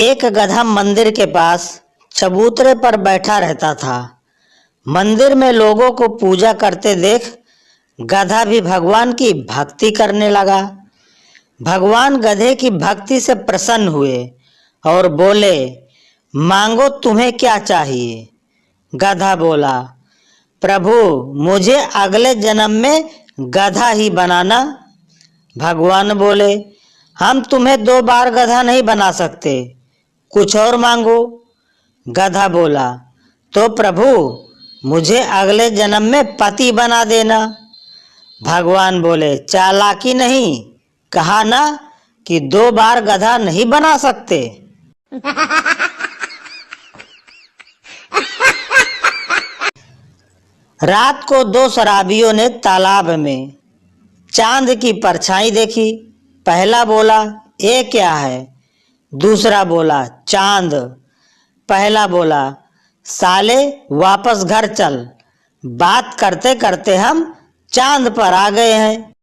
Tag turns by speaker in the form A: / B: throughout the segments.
A: एक गधा मंदिर के पास चबूतरे पर बैठा रहता था। मंदिर में लोगों को पूजा करते देख गधा भी भगवान की भक्ति करने लगा। भगवान गधे की भक्ति से प्रसन्न हुए और बोले, मांगो तुम्हें क्या चाहिए। गधा बोला, प्रभु मुझे अगले जन्म में गधा ही बनाना। भगवान बोले, हम तुम्हें 2 बार गधा नहीं बना सकते, कुछ और मांगो। गधा बोला, तो प्रभु मुझे अगले जन्म में पति बना देना। भगवान बोले, चालाकी नहीं, कहा ना कि 2 बार गधा नहीं बना सकते। रात को 2 शराबियों ने तालाब में चांद की परछाई देखी। पहला बोला, ये क्या है? दूसरा बोला, चांद। पहला बोला, साले वापस घर चल, बात करते करते हम चांद पर आ गए हैं।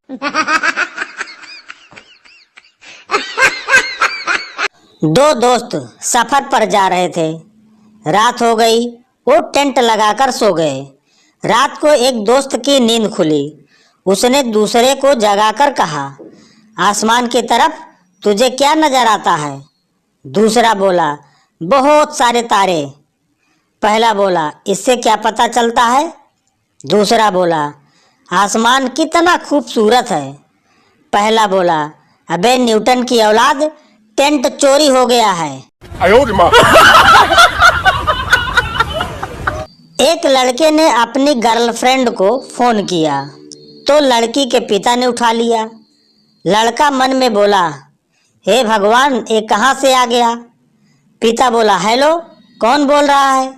A: दो दोस्त सफर पर जा रहे थे। रात हो गई, वो टेंट लगाकर सो गए। रात को एक दोस्त की नींद खुली। उसने दूसरे को जगाकर कहा, आसमान की तरफ तुझे क्या नजर आता है? दूसरा बोला, बहुत सारे तारे। पहला बोला, इससे क्या पता चलता है? दूसरा बोला, आसमान कितना खूबसूरत है। पहला बोला, अबे न्यूटन की औलाद, टेंट चोरी हो गया है। एक लड़के ने अपनी गर्लफ्रेंड को फोन किया तो लड़की के पिता ने उठा लिया। लड़का मन में बोला, हे भगवान, ये कहाँ से आ गया? पिता बोला, हेलो, कौन बोल रहा है?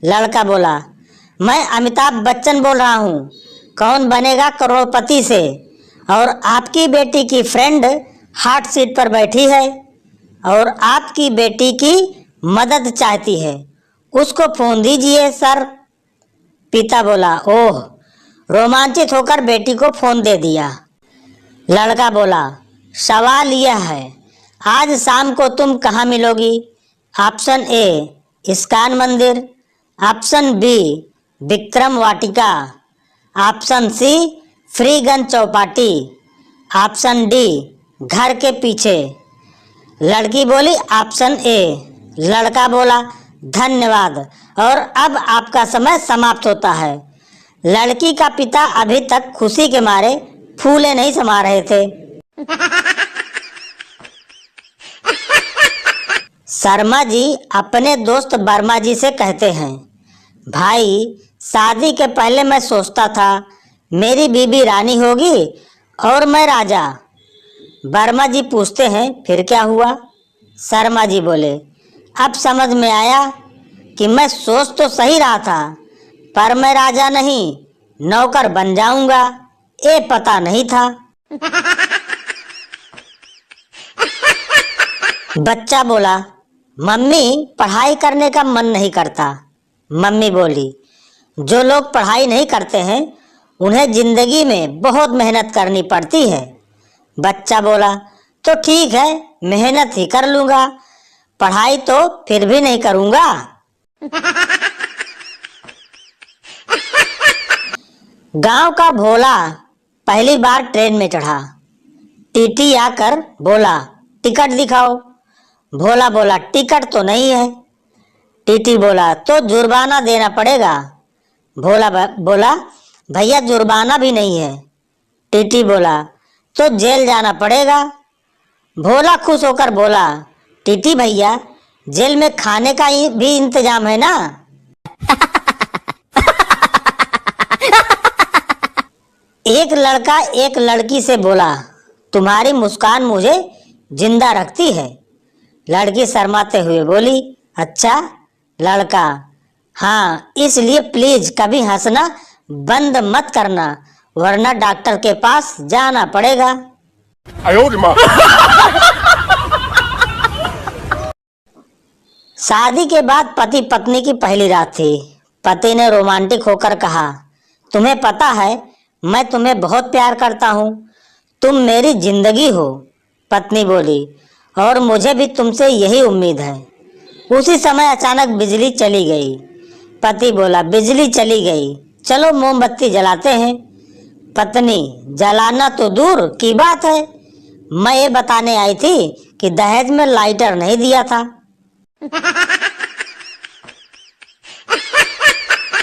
A: लड़का बोला, मैं अमिताभ बच्चन बोल रहा हूँ, कौन बनेगा करोड़पति से, और आपकी बेटी की फ्रेंड हार्ट सीट पर बैठी है और आपकी बेटी की मदद चाहती है, उसको फोन दीजिए सर। पिता बोला, ओह। रोमांचित होकर बेटी को फोन दे दिया। लड़का बोला, सवाल यह है, आज शाम को तुम कहाँ मिलोगी? ऑप्शन ए, इस्कॉन मंदिर। Option B, Vikram Vatika. Option C, Freeganj Chowpatty. Option D, घर के पीछे। लड़की बोली, ऑप्शन ए। लड़का बोला, धन्यवाद, और अब आपका समय समाप्त होता है। लड़की का पिता अभी तक खुशी के मारे फूले नहीं समा रहे थे। शर्मा जी अपने दोस्त वर्मा जी से कहते हैं, भाई शादी के पहले मैं सोचता था मेरी बीबी रानी होगी और मैं राजा। वर्मा जी पूछते हैं, फिर क्या हुआ? शर्मा जी बोले, अब समझ में आया कि मैं सोच तो सही रहा था, पर मैं राजा नहीं, नौकर बन जाऊंगा, ये पता नहीं था। बच्चा बोला, मम्मी पढ़ाई करने का मन नहीं करता। मम्मी बोली, जो लोग पढ़ाई नहीं करते हैं उन्हें जिंदगी में बहुत मेहनत करनी पड़ती है। बच्चा बोला, तो ठीक है, मेहनत ही कर लूंगा, पढ़ाई तो फिर भी नहीं करूंगा। गांव का भोला पहली बार ट्रेन में चढ़ा। टीटी आकर बोला, टिकट दिखाओ। भोला बोला, टिकट तो नहीं है। टीटी बोला, तो जुर्माना देना पड़ेगा। भोला बोला, भैया जुर्माना भी नहीं है। टीटी बोला, तो जेल जाना पड़ेगा। भोला खुश होकर बोला, टीटी भैया, जेल में खाने का भी इंतजाम है ना? एक लड़का एक लड़की से बोला, तुम्हारी मुस्कान मुझे जिंदा रखती है। लड़की शर्माते हुए बोली, अच्छा। लड़का, हाँ, इसलिए प्लीज कभी हंसना बंद मत करना, वरना डॉक्टर के पास जाना पड़ेगा। शादी के बाद पति पत्नी की पहली रात थी। पति ने रोमांटिक होकर कहा, तुम्हें पता है मैं तुम्हें बहुत प्यार करता हूँ, तुम मेरी जिंदगी हो। पत्नी बोली, और मुझे भी तुमसे यही उम्मीद है। उसी समय अचानक बिजली चली गई। पति बोला, बिजली चली गई, चलो मोमबत्ती जलाते हैं। पत्नी, जलाना तो दूर की बात है, मैं ये बताने आई थी कि दहेज में लाइटर नहीं दिया था।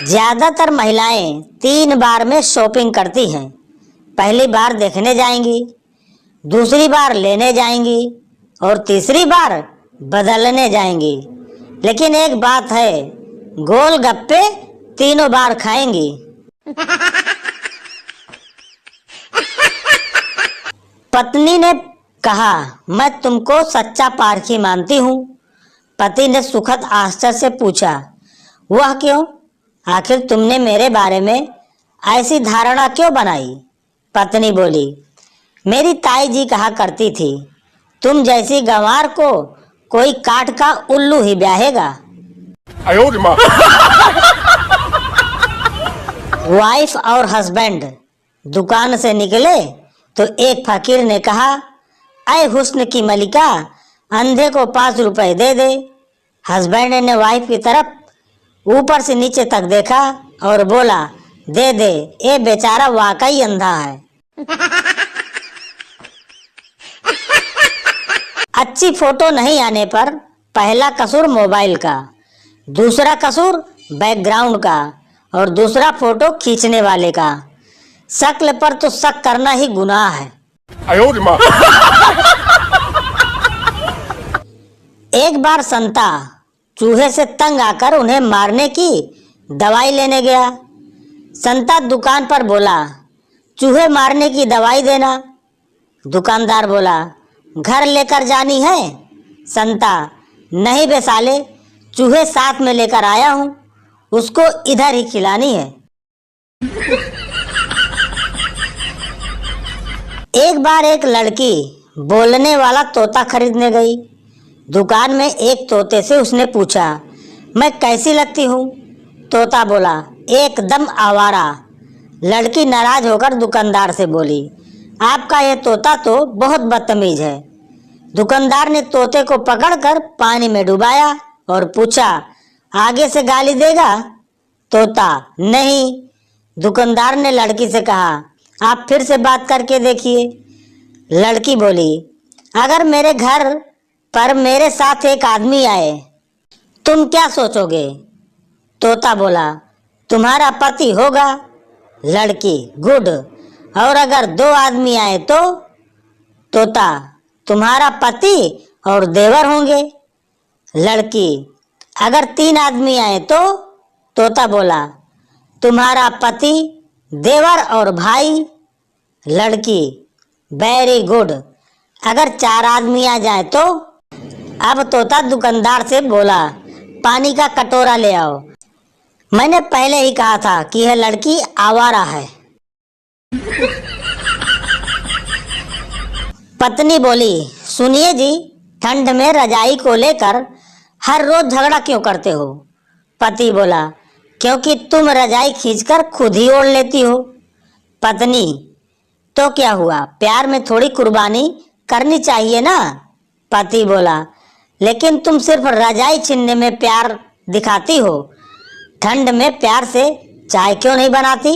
A: ज्यादातर महिलाएं 3 बार में शॉपिंग करती हैं। पहली बार देखने जाएंगी, दूसरी बार लेने जाएंगी और तीसरी बार बदलने जाएंगी। लेकिन एक बात है, गोलगप्पे तीनों बार खाएंगी। पत्नी ने कहा, मैं तुमको सच्चा पारखी मानती हूँ। पति ने सुखद आश्चर्य से पूछा, वह क्यों? आखिर तुमने मेरे बारे में ऐसी धारणा क्यों बनाई? पत्नी बोली, मेरी ताई जी कहा करती थी, तुम जैसी गंवार को कोई काठ का उल्लू ही ब्याहेगा। वाइफ और हस्बैंड दुकान से निकले तो एक फकीर ने कहा, ऐ हुस्न की मलिका, अंधे को 5 रुपए दे दे। हस्बैंड ने वाइफ की तरफ ऊपर से नीचे तक देखा और बोला, दे दे, ये बेचारा वाकई अंधा है। अच्छी फोटो नहीं आने पर पहला कसूर मोबाइल का, दूसरा कसूर बैकग्राउंड का और दूसरा फोटो खींचने वाले का। शक्ल पर तो शक करना ही गुनाह है। एक बार संता चूहे से तंग आकर उन्हें मारने की दवाई लेने गया। संता दुकान पर बोला, चूहे मारने की दवाई देना। दुकानदार बोला, घर लेकर जानी है? संता, नहीं बे साले, चूहे साथ में लेकर आया हूँ, उसको इधर ही खिलानी है। एक बार एक लड़की बोलने वाला तोता खरीदने गई। दुकान में एक तोते से उसने पूछा, मैं कैसी लगती हूँ? तोता बोला, एकदम आवारा। लड़की नाराज होकर दुकानदार से बोली, आपका यह तोता तो बहुत बदतमीज है। दुकानदार ने तोते को पकड़कर पानी में डुबाया और पूछा, आगे से गाली देगा? तोता, नहीं। दुकानदार ने लड़की से कहा, आप फिर से बात करके देखिए। लड़की बोली, अगर मेरे घर पर मेरे साथ एक आदमी आए, तुम क्या सोचोगे? तोता बोला, तुम्हारा पति होगा। लड़की, गुड। और अगर 2 आदमी आए तो? तोता, तुम्हारा पति और देवर होंगे। लड़की, अगर 3 आदमी आए तो? तोता बोला, तुम्हारा पति, देवर और भाई। लड़की, वेरी गुड। अगर 4 आदमी आ जाए तो? अब तोता दुकानदार से बोला, पानी का कटोरा ले आओ। मैंने पहले ही कहा था कि यह लड़की आवारा है। पत्नी बोली, सुनिए जी, ठंड में रजाई को लेकर हर रोज झगड़ा क्यों करते हो? पति बोला, क्योंकि तुम रजाई खींचकर खुद ही ओढ़ लेती हो। पत्नी, तो क्या हुआ, प्यार में थोड़ी कुर्बानी करनी चाहिए ना। पति बोला, लेकिन तुम सिर्फ रजाई छीनने में प्यार दिखाती हो, ठंड में प्यार से चाय क्यों नहीं बनाती?